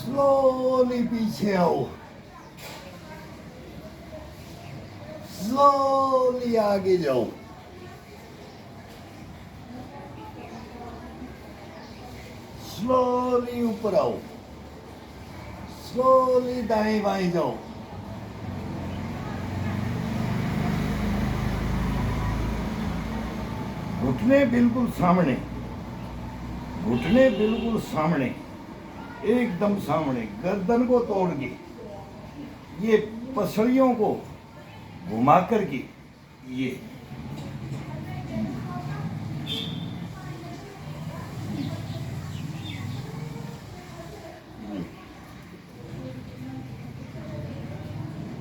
Slowly पीछे आओ, slowly आगे जाओ, स्लोली ऊपर आओ, स्लोली दाएं बाएं जाओ। घुटने बिल्कुल सामने, घुटने बिल्कुल सामने, एकदम सामने, गर्दन को तोड़ के ये पसलियों को घुमा करके ये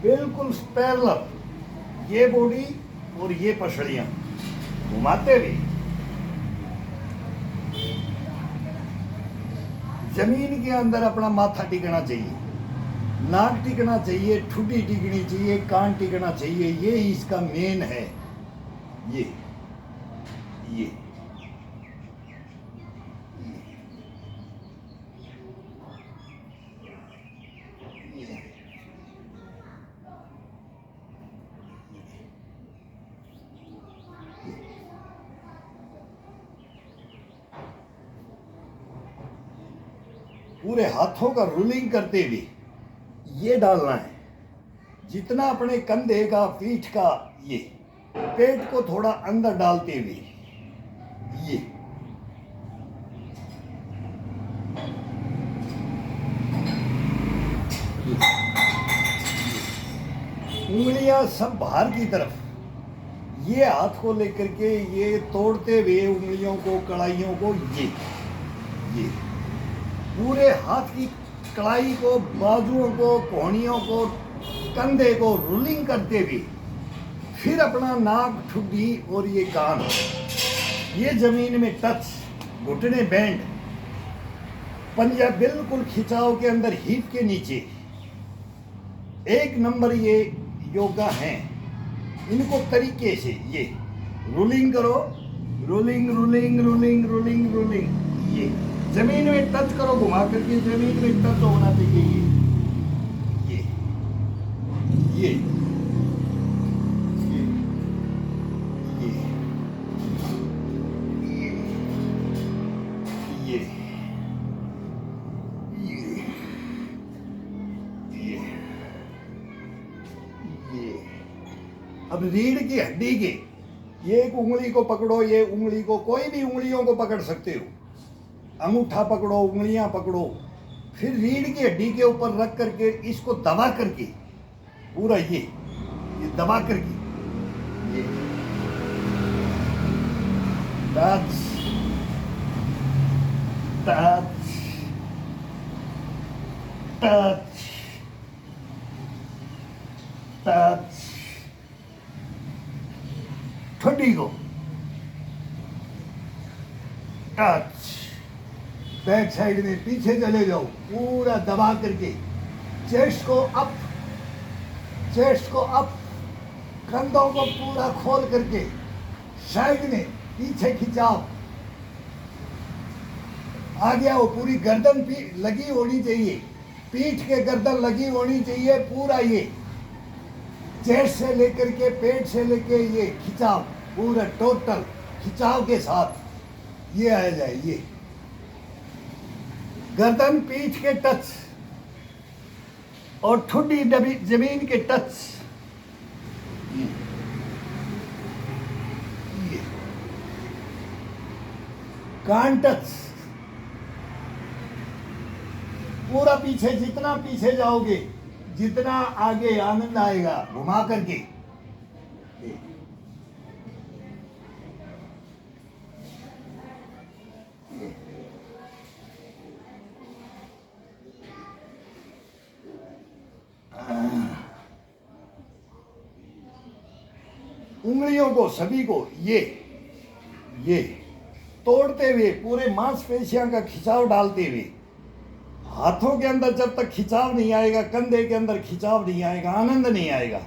बिल्कुल पैरेलल, ये बॉडी और ये पसलियां घुमाते हुए जमीन के अंदर अपना माथा टिकना चाहिए, नाक टिकना चाहिए, ठुड्डी टिकनी चाहिए, कान टिकना चाहिए। ये इसका मेन है। ये पूरे हाथों का रूलिंग करते हुए ये डालना है। जितना अपने कंधे का, पीठ का, ये पेट को थोड़ा अंदर डालते हुए ये उंगलियां सब बाहर की तरफ, ये हाथ को लेकर के ये तोड़ते हुए उंगलियों को, कलाइयों को, ये पूरे हाथ की कलाई को, बाजुओं को, कोहनियों को, कंधे को रूलिंग करते हुए फिर अपना नाक, ठुड्डी और ये कान, ये जमीन में टच, घुटने बैंड, पंजा बिल्कुल खिंचाव के अंदर, हिप के नीचे। एक नंबर ये योगा है। इनको तरीके से ये रूलिंग करो, ruling ruling ruling ruling ruling, ये जमीन में टच करो, घुमा करके जमीन में टच होना चाहिए। ये ये ये ये ये अब रीढ़ की हड्डी के ये एक उंगली को पकड़ो, ये उंगली को, कोई भी उंगलियों को पकड़ सकते हो, अंगूठा पकड़ो, उंगलियां पकड़ो, फिर रीढ़ की हड्डी के ऊपर रख करके इसको दबा करके पूरा ये दबा करके ये टच टच टच टच, ठुड्डी को टच, बैक साइड में पीछे चले जाओ, पूरा दबा करके चेस्ट को अप, चेस्ट को अप, कंधों को पूरा खोल करके साइड में पीछे खिंचाओ, आ गया वो, पूरी गर्दन लगी होनी चाहिए, पीठ के गर्दन लगी होनी चाहिए, पूरा ये चेस्ट से लेकर के पेट से लेके ये खिंचाव, पूरा टोटल खिंचाव के साथ ये आ जाए, ये गर्दन पीठ के टच और ठुड्डी जमीन के टच, ये कान टच, पूरा पीछे, जितना पीछे जाओगे जितना आगे आनंद आएगा, घुमा करके उंगलियों को सभी को ये तोड़ते हुए, पूरे मांसपेशियों का खिंचाव डालते हुए, हाथों के अंदर जब तक खिंचाव नहीं आएगा, कंधे के अंदर खिंचाव नहीं आएगा, आनंद नहीं आएगा।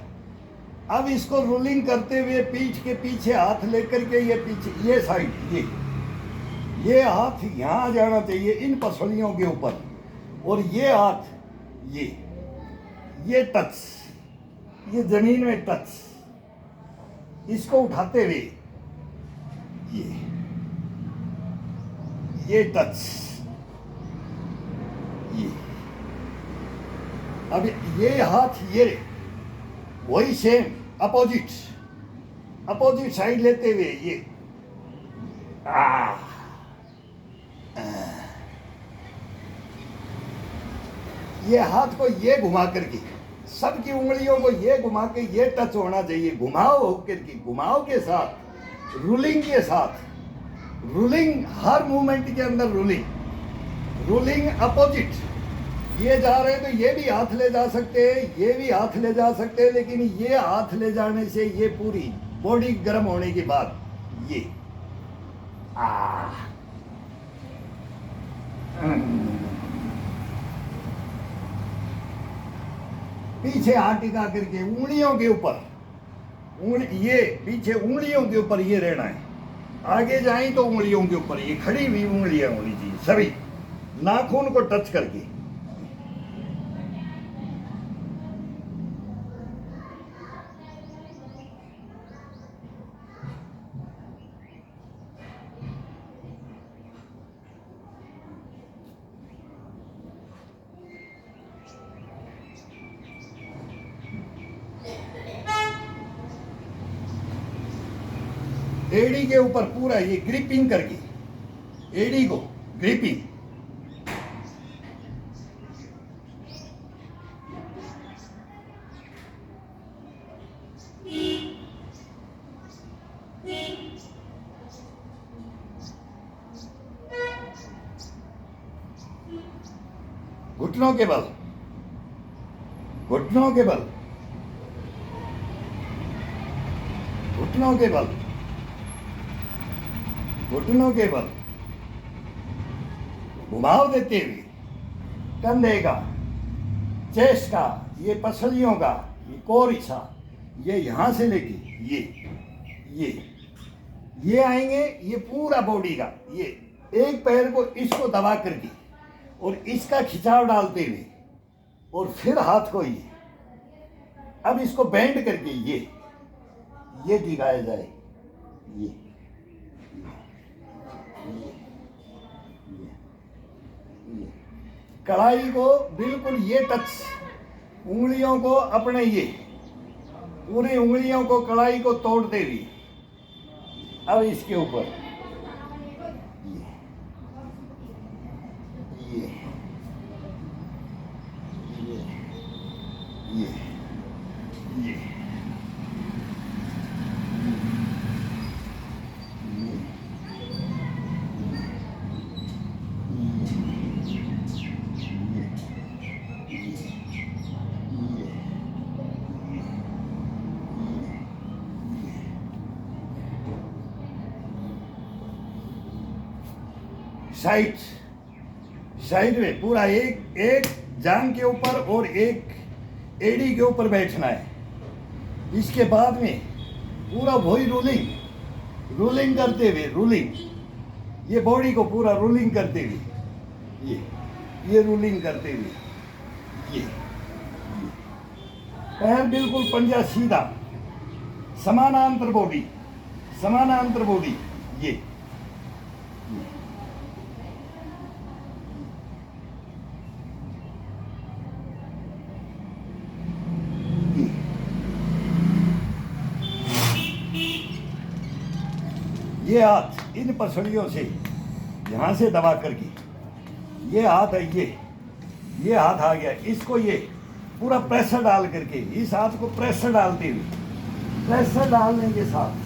अब इसको रोलिंग करते हुए पीठ के पीछे हाथ लेकर के ये पीछे, ये साइड, ये हाथ यहाँ जाना चाहिए इन पसलियों के ऊपर, और ये हाथ, ये टच, ये जमीन में टच, इसको उठाते हुए ये टच, ये अब ये हाथ, ये वही सेम अपोजिट साइड लेते हुए ये ये हाथ को ये घुमा करके, सबकी उंगलियों को ये घुमा के ये टच होना चाहिए, घुमाव होकर के, घुमाव के साथ, रूलिंग के साथ, रूलिंग हर मूवमेंट के अंदर रूलिंग अपोजिट। ये जा रहे हैं तो ये भी हाथ ले जा सकते हैं, ये भी हाथ ले जा सकते हैं, लेकिन ये हाथ ले जाने से ये पूरी बॉडी गर्म होने के बाद ये पीछे हाथ टिका करके उंगलियों के ऊपर, ये पीछे उंगलियों के ऊपर ये रहना है। आगे जाएं तो उंगलियों के ऊपर ये खड़ी हुई उंगलियां होनी चाहिए, सभी नाखून को टच करके। एड़ी के ऊपर पूरा ये ग्रिपिंग करके, एड़ी को ग्रिपिंग, घुटनों के बल, घुटनों के बल, घुटनों के बल, घुटनों के बल, घुमाव देते हुए कंधे का, चेस्ट का, ये पसलियों का, ये कोर हिस्सा, ये यहां से लेके ये आएंगे, ये पूरा बॉडी का, ये एक पैर को इसको दबा करके और इसका खिंचाव डालते हुए, और फिर हाथ को ये, अब इसको बेंड करके ये दिखाया जाए, ये कढ़ाई को बिल्कुल ये टच, उंगलियों को अपने ये पूरी उंगलियों को कढ़ाई को तोड़ते हुए, अब इसके ऊपर ये साइड में पूरा एक जांग के ऊपर और एक एड़ी के ऊपर बैठना है। इसके बाद में पूरा वही रूलिंग करते हुए, ये बॉडी को पूरा रूलिंग करते हुए, ये रूलिंग करते हुए, ये पैर बिल्कुल पंजा सीधा, समानांतर बॉडी, ये ये हाथ इन पसलियों से यहां से दबा करके, ये हाथ है, ये हाथ आ गया, इसको ये पूरा प्रेशर डाल करके, इस हाथ को प्रेशर डालते हुए, प्रेशर डालने के साथ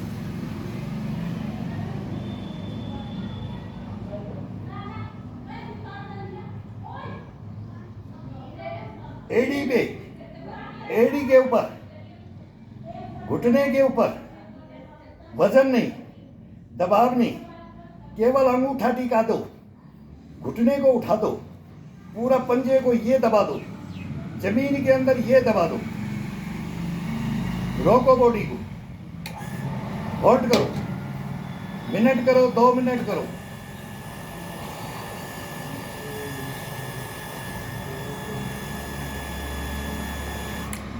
एड़ी के ऊपर, घुटने के ऊपर, वजन नहीं, दबाव नहीं, केवल अंगूठा टिका दो, घुटने को उठा दो, पूरा पंजे को ये दबा दो, जमीन के अंदर ये दबा दो, रोको बॉडी को, होल्ड करो, मिनट करो, 2 मिनट करो,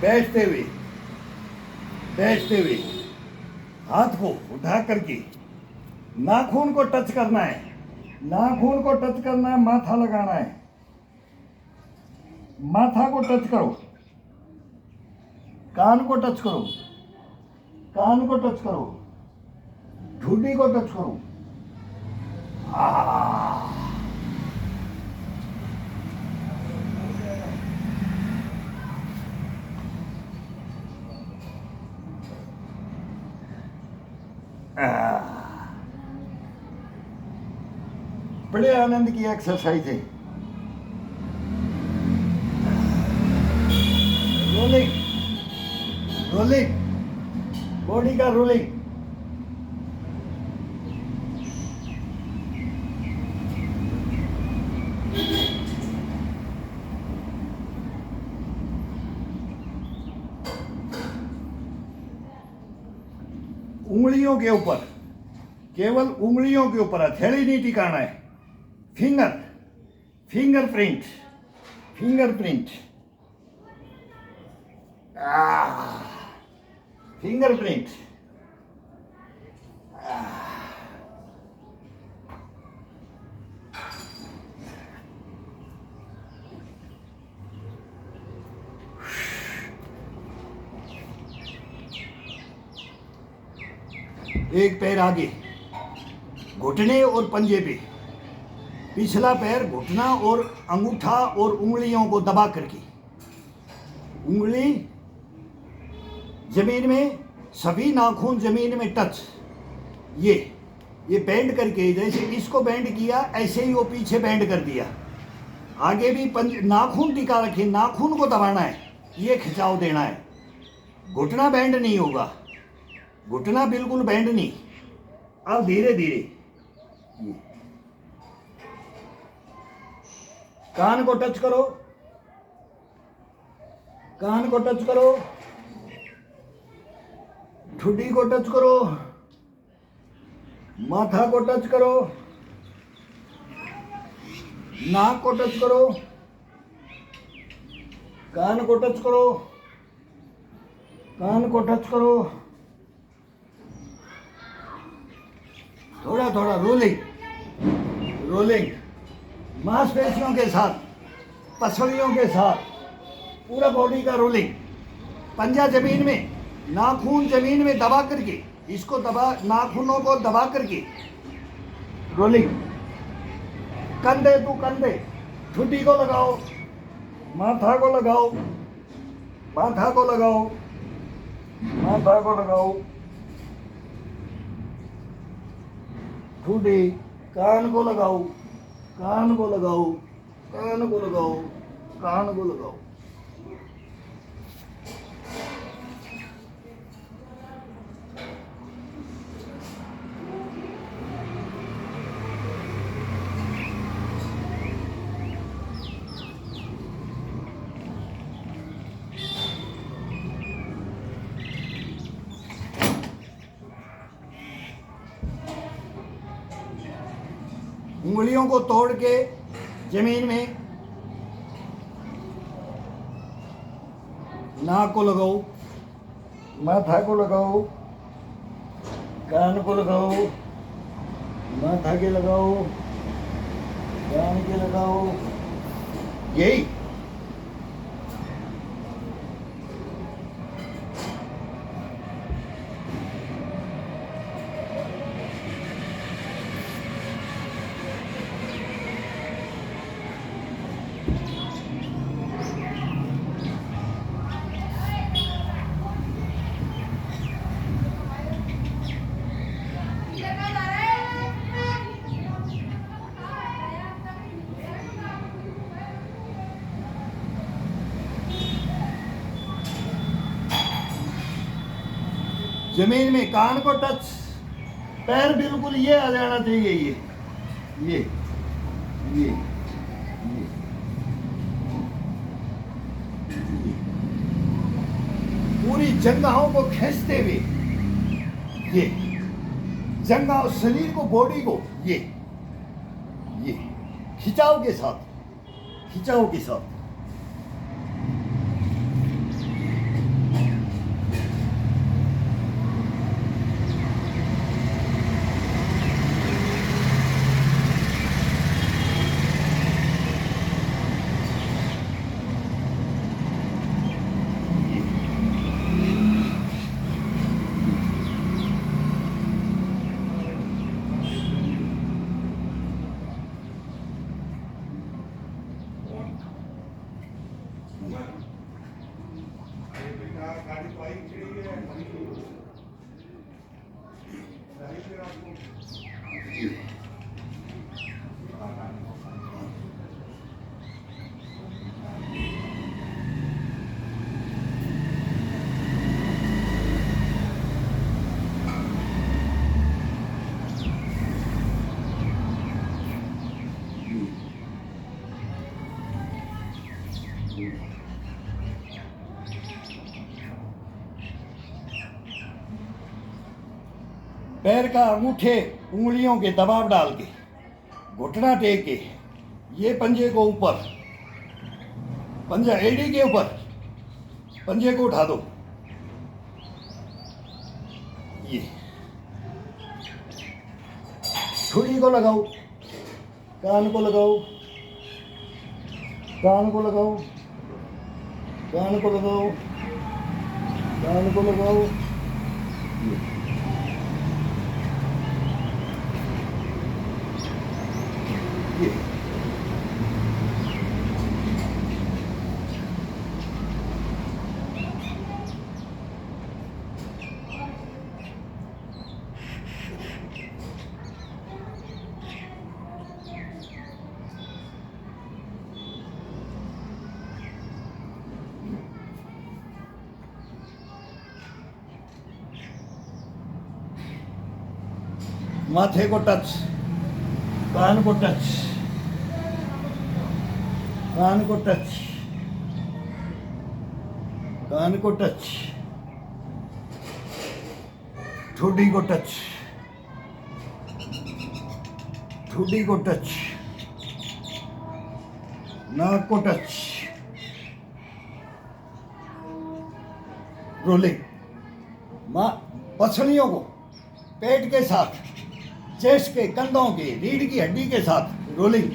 बैठते हुए हाथ को उठा करके नाखून को टच करना है, नाखून को टच करना है, माथा लगाना है, माथा को टच करो, कान को टच करो, कान को टच करो, ठुड्डी को टच करो। बड़े आनंद की एक्सरसाइज है। रोलिंग, रोलिंग, बॉडी का रोलिंग। उंगलियों के ऊपर, केवल उंगलियों के ऊपर हथेली नहीं टिकाना है। Fingerprint, fingerprint, fingerprint. एक पैर आगे, घुटने और पंजे पे, पिछला पैर घुटना और अंगूठा और उंगलियों को दबा करके, उंगली जमीन में, सभी नाखून जमीन में टच। ये बेंड करके, जैसे इसको बेंड किया ऐसे ही वो पीछे बेंड कर दिया। आगे भी नाखून टिका रखे, नाखून को दबाना है, ये खिंचाव देना है। घुटना बेंड नहीं होगा, घुटना बिल्कुल बेंड नहीं। अब धीरे धीरे कान को टच करो, कान को टच करो, ठुड्डी को टच करो, माथा को टच करो, नाक को टच करो, कान को टच करो, कान को टच करो। थोड़ा थोड़ा रोलिंग, रोलिंग, मांसपेशियों के साथ, पसलियों के साथ, पूरा बॉडी का रोलिंग। पंजा जमीन में, नाखून जमीन में दबा करके, इसको दबा, नाखूनों को दबा करके रोलिंग। कंधे टू कंधे, ठुड्डी को लगाओ, माथा को लगाओ, माथा को लगाओ, माथा को लगाओ, ठुड्डी, कान को लगाओ, कान को लगाओ, कान को लगाओ, कान को लगाओ। उंगलियों को तोड़ के जमीन में, नाक को लगाओ, माथा को लगाओ, कान को लगाओ, माथा के लगाओ, कान के लगाओ। यही जमीन में, कान को टच, पैर बिल्कुल ये आ जाना चाहिए। ये पूरी जंघाओं को खींचते हुए, ये जंघाओं, शरीर को, बॉडी को, ये खिंचाव के साथ, खिंचाव के साथ, पैर का अंगूठे उंगलियों के दबाव डाल के, घुटना टेक के, ये पंजे को ऊपर, पंजा एड़ी के ऊपर, पंजे को उठा दो। ये छुरी को लगाओ, कान को लगाओ, कान को लगाओ, कान को लगाओ, कान को लगाओ। ये माथे को टच, कान को टच, कान को टच, कान को टच, ठुड्डी को टच, ठुड्डी को टच, नाक को टच, रोलिंग, पसलियों को पेट के साथ, चेस्ट के, कंधों के, रीढ़ की हड्डी के साथ रोलिंग,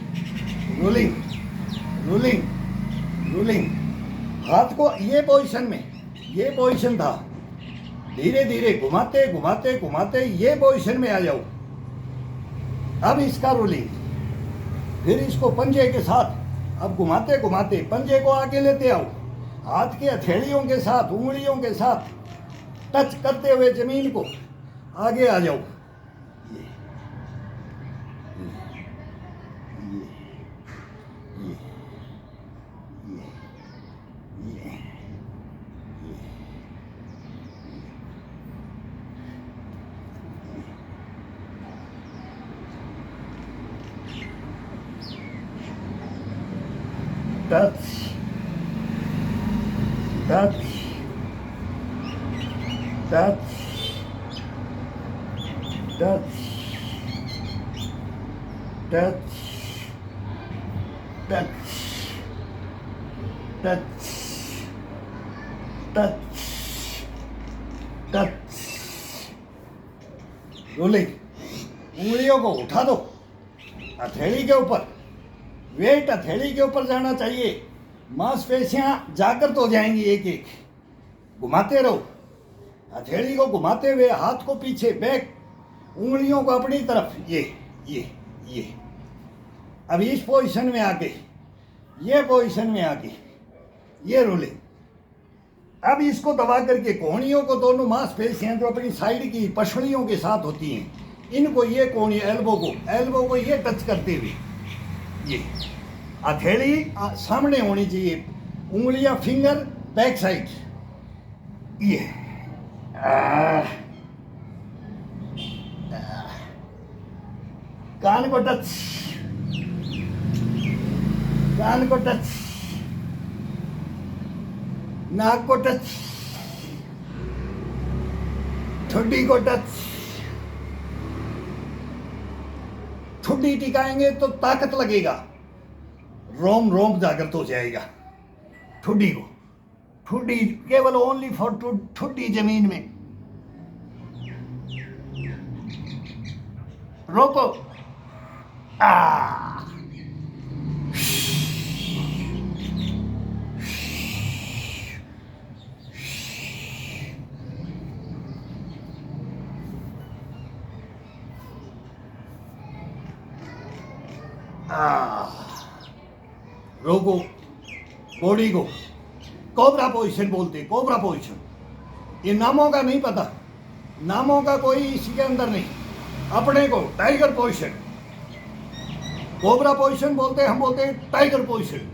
रोलिंग, रोलिंग, रोलिंग। हाथ को ये पोजीशन में, ये पोजीशन था, धीरे धीरे घुमाते घुमाते घुमाते ये पोजीशन में आ जाओ। अब इसका रोलिंग, फिर इसको पंजे के साथ अब घुमाते घुमाते पंजे को आगे लेते आओ, हाथ के हथेलियों के साथ, उंगलियों के साथ टच करते हुए जमीन को आगे आ जाओ। Touch, touch, touch, touch, touch, touch, touch, touch, touch। Rolling, उंगलियों को उठा दो हथेली के ऊपर, वेट हथेली के ऊपर जाना चाहिए, मांसपेशियां जागृत हो जाएंगी। एक एक घुमाते रहो, हथेली को घुमाते हुए, हाथ को पीछे, बैक, उंगलियों को अपनी तरफ, ये अब इस पोजीशन में आके, ये पोजीशन में आके, ये रोलिंग। अब इसको दबा करके कोहनियों को, दोनों मांसपेशियां जो अपनी साइड की पसलियों के साथ होती हैं, इनको ये कोहनी, एल्बो को ये टच करते हुए, ये हथेली सामने होनी चाहिए, उंगलियां फिंगर बैक साइड, ये कान को टच, कान को टच, नाक को टच, ठुड्डी को टच। ठुड्डी टिकाएंगे तो ताकत लगेगा, रोम रोम जागृत हो जाएगा। ठुड्डी को, ठुड्डी केवल ओनली फॉर ठुड्डी जमीन में रोको। रोको बॉडी को, कोबरा पोजीशन बोलते, कोबरा पोजीशन। ये नामों का नहीं पता, नामों का कोई इसी के अंदर नहीं, अपने को टाइगर पोजीशन, कोबरा पोजीशन बोलते, हम बोलते हैं टाइगर पोजीशन।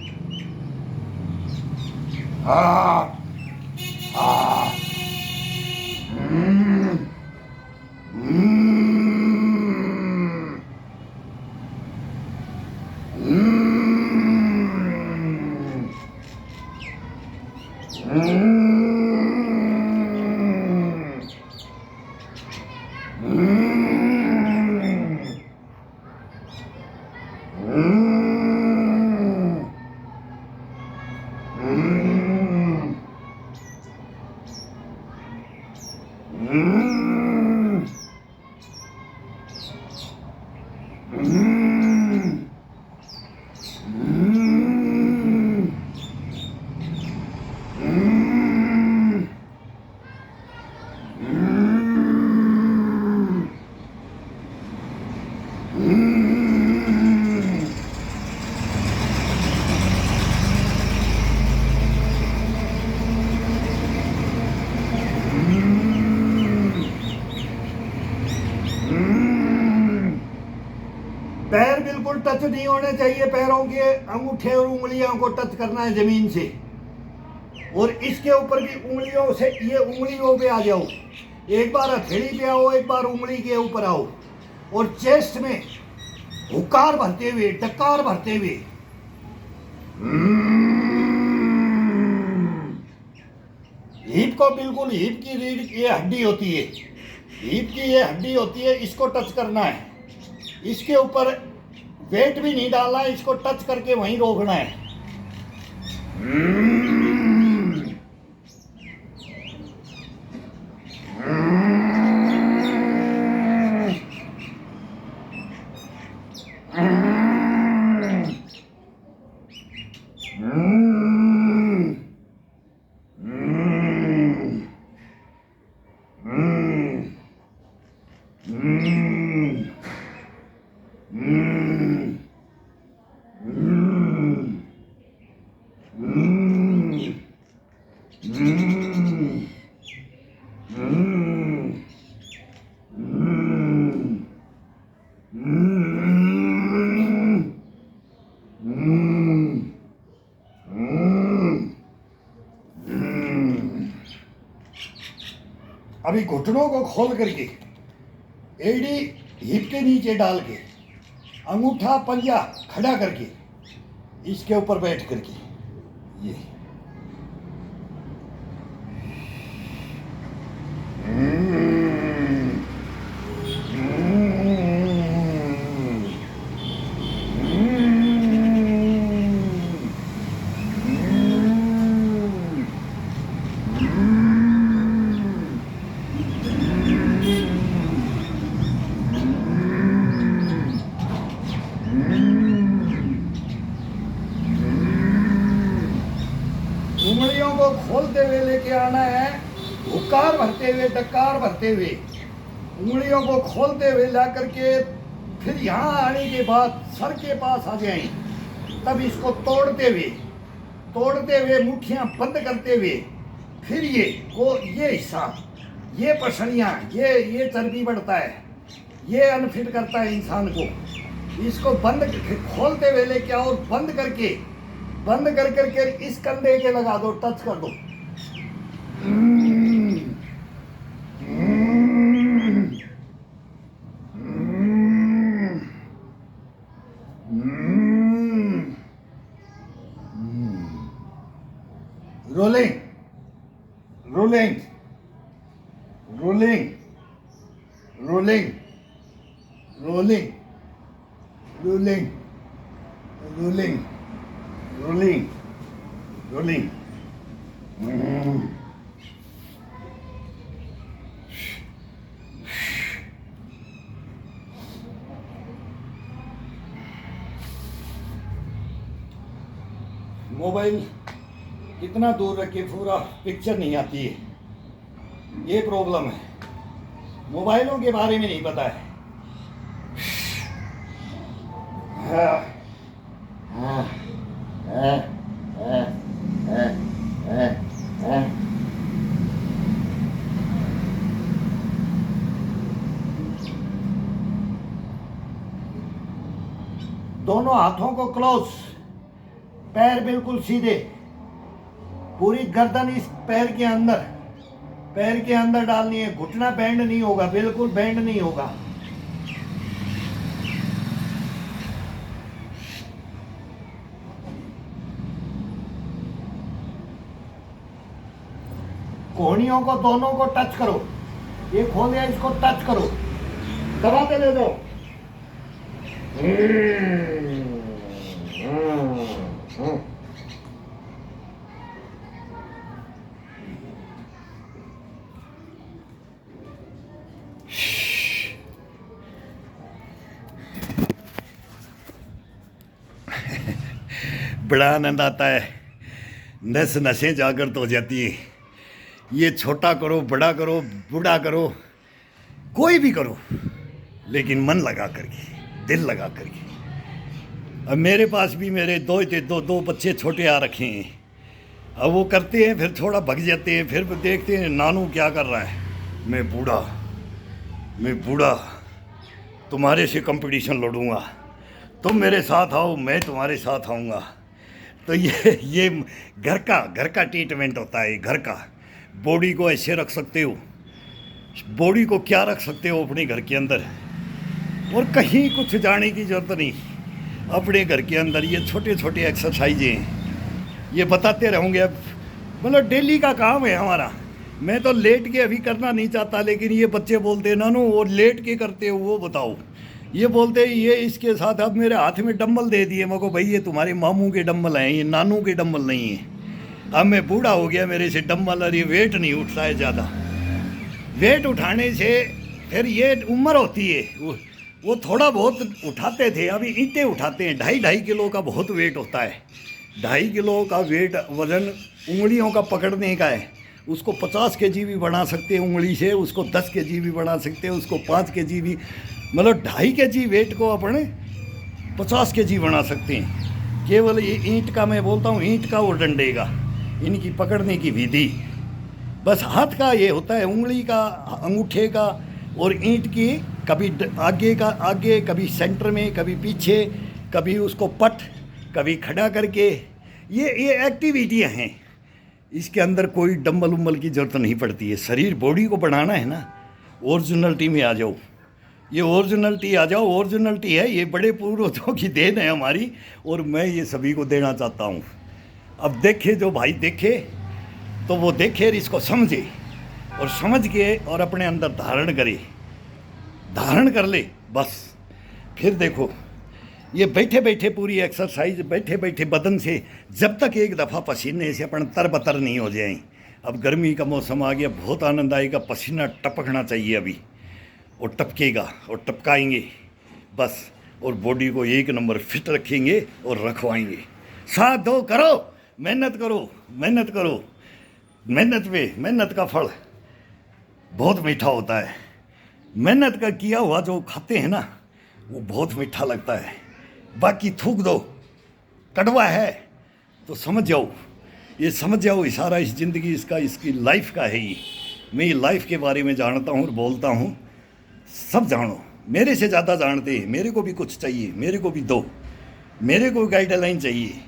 पैर बिल्कुल टच नहीं होने चाहिए, पैरों के अंगूठे और उंगलियों को टच करना है जमीन से, और इसके ऊपर भी उंगलियों से, ये उंगलियों पे आ जाओ, एक बार हथेली पे आओ, एक बार उंगली के ऊपर आओ, और चेस्ट में हुकार भरते हुए, डकार भरते हुए, हिप को बिल्कुल, हिप की रीढ़, ये हड्डी होती है, हिप की ये हड्डी होती है, इसको टच करना है, इसके ऊपर वेट भी नहीं डालना है, इसको टच करके वहीं रोकना है। अभी घुटनों को खोल करके, एड़ी हिप के नीचे डाल के, अंगूठा पंजा खड़ा करके, इसके ऊपर बैठ करके, ये उंगलियों को खोलते हुए लेके आना है, हुकार भरते हुए, डकार भरते हुए, उंगलियों को खोलते हुए ला करके, फिर यहाँ आने के बाद सर के पास आ जाएं, तब इसको तोड़ते हुए मुट्ठियाँ बंद करते हुए, फिर ये हिस्सा, ये पसलियाँ, ये चर्बी बढ़ता है, ये अनफिट करता है इंसान को, इसको बंद खोलते हुए लेके आओ, बंद कर करके इस कंधे के लगा दो, टच कर दो। Rolling rolling rolling rolling rolling rolling rolling rolling rolling mobile कितना दूर रखे, पूरा पिक्चर नहीं आती है, ये प्रॉब्लम है, मोबाइलों के बारे में नहीं पता है। दोनों हाथों को क्लोज, पैर बिल्कुल सीधे, पूरी गर्दन इस पैर के अंदर डालनी है, घुटना बेंड नहीं होगा, बिल्कुल बेंड नहीं होगा। कोहनियों को दोनों को टच करो, ये खोल दिया, इसको टच करो, दबाते ले दो। बड़ा आनंद आता है, नस नसें जागृत हो जाती है। ये छोटा करो, बड़ा करो, बूढ़ा करो, कोई भी करो, लेकिन मन लगा करके, दिल लगा करके। अब मेरे पास भी मेरे दो बच्चे छोटे आ रखे हैं। अब वो करते हैं, फिर थोड़ा भग जाते हैं, फिर देखते हैं नानू क्या कर रहा है। मैं बूढ़ा तुम्हारे से कंपटीशन लड़ूंगा, तुम मेरे साथ आओ, मैं तुम्हारे साथ आऊँगा। तो ये घर का ट्रीटमेंट होता है, घर का। बॉडी को ऐसे रख सकते हो, बॉडी को क्या रख सकते हो अपने घर के अंदर, और कहीं कुछ जाने की ज़रूरत नहीं। अपने घर के अंदर ये छोटे छोटे एक्सरसाइजें ये बताते रहूँगे। अब मतलब डेली का काम है हमारा। मैं तो लेट के अभी करना नहीं चाहता, लेकिन ये बच्चे बोलते हैं नानू वो लेट के करते हो, वो बताओ। ये बोलते हैं ये इसके साथ अब मेरे हाथ में डंबल दे दिए। मेरे को भाई ये तुम्हारे मामू के डंबल हैं, ये नानू के डंबल नहीं है। अब मैं बूढ़ा हो गया, मेरे से डंबल और ये वेट नहीं उठता है ज़्यादा। वेट उठाने से फिर ये उम्र होती है, वो थोड़ा बहुत उठाते थे, अभी ईंटें उठाते हैं। 2.5 किलो का बहुत वेट होता है। 2.5 किलो का वेट वज़न उंगलियों का पकड़ने का है। उसको 50 kg भी बढ़ा सकते हैं उंगली से, उसको 10 kg भी बढ़ा सकते हैं, उसको 5 kg भी, मतलब 2.5 kg वेट को अपने 50 kg बना सकते हैं। केवल ये ईंट का, मैं बोलता हूँ ईंट का और डंडे का, इनकी पकड़ने की विधि। बस हाथ का ये होता है, उंगली का, अंगूठे का, और ईंट की कभी आगे, कभी सेंटर में, कभी पीछे, कभी उसको पट, कभी खड़ा करके। ये एक्टिविटियाँ हैं। इसके अंदर कोई डंबल उम्बल की ज़रूरत नहीं पड़ती है। शरीर बॉडी को बढ़ाना है ना, ओरिजिनलिटी में आ जाओ। ये ओरिजिनलिटी आ जाओ, ओरिजिनलिटी है, ये बड़े पूर्वजों की देन है हमारी, और मैं ये सभी को देना चाहता हूँ। अब देखे जो भाई देखे तो वो देखे और इसको समझे, और समझ के और अपने अंदर धारण कर ले बस। फिर देखो ये बैठे बैठे पूरी एक्सरसाइज, बैठे बैठे बदन से, जब तक एक दफ़ा पसीने से अपन तरबतर नहीं हो जाए। अब गर्मी का मौसम आ गया, बहुत आनंद आएगा, पसीना टपकना चाहिए अभी, और टपकेगा और टपकाएंगे बस, और बॉडी को एक नंबर फिट रखेंगे और रखवाएंगे। साथ दो, करो, मेहनत करो, मेहनत करो। मेहनत का फल बहुत मीठा होता है। मेहनत का किया हुआ जो खाते हैं ना, वो बहुत मीठा लगता है। बाकी थूक दो, कड़वा है, तो समझ जाओ ये सारा इस ज़िंदगी इसकी लाइफ का है। ये मैं ये लाइफ के बारे में जानता हूँ और बोलता हूँ। सब जानो, मेरे से ज़्यादा जानते हैं। मेरे को भी कुछ चाहिए, मेरे को भी दो, मेरे को गाइडलाइन चाहिए।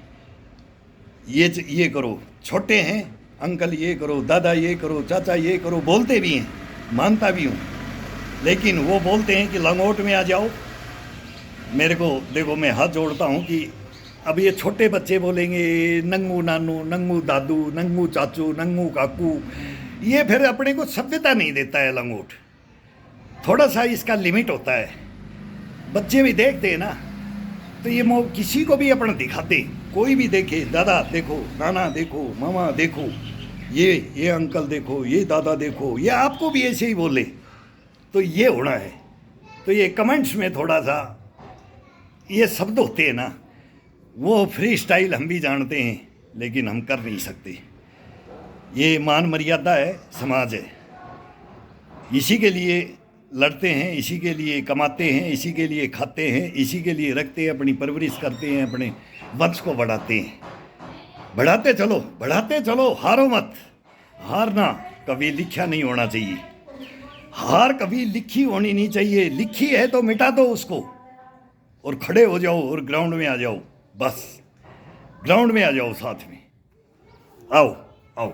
ये करो, छोटे हैं अंकल ये करो, दादा ये करो, चाचा ये करो, बोलते भी हैं, मानता भी हूँ। लेकिन वो बोलते हैं कि लंगोट में आ जाओ। मेरे को देखो, मैं हाथ जोड़ता हूँ कि अब ये छोटे बच्चे बोलेंगे नंगू नानू, नंगू दादू, नंगू चाचू, नंगू काकू, ये फिर अपने को सभ्यता नहीं देता है लंगोट। थोड़ा सा इसका लिमिट होता है। बच्चे भी देखते हैं ना, तो ये किसी को भी अपन दिखाते, कोई भी देखे, दादा देखो, नाना देखो, मामा देखो, ये अंकल देखो, ये दादा देखो, ये आपको भी ऐसे ही बोले, तो ये होना है। तो ये कमेंट्स में थोड़ा सा ये शब्द होते हैं ना, वो फ्री स्टाइल हम भी जानते हैं, लेकिन हम कर नहीं सकते। ये मान मर्यादा है, समाज है, इसी के लिए लड़ते हैं, इसी के लिए कमाते हैं, इसी के लिए खाते हैं, इसी के लिए रखते हैं, अपनी परवरिश करते हैं, अपने वंश को बढ़ाते हैं। बढ़ाते चलो, हारो मत। हारना कभी लिखा नहीं होना चाहिए, हार कभी लिखी होनी नहीं चाहिए। लिखी है तो मिटा दो उसको, और खड़े हो जाओ और ग्राउंड में आ जाओ। बस ग्राउंड में आ जाओ, साथ में आओ।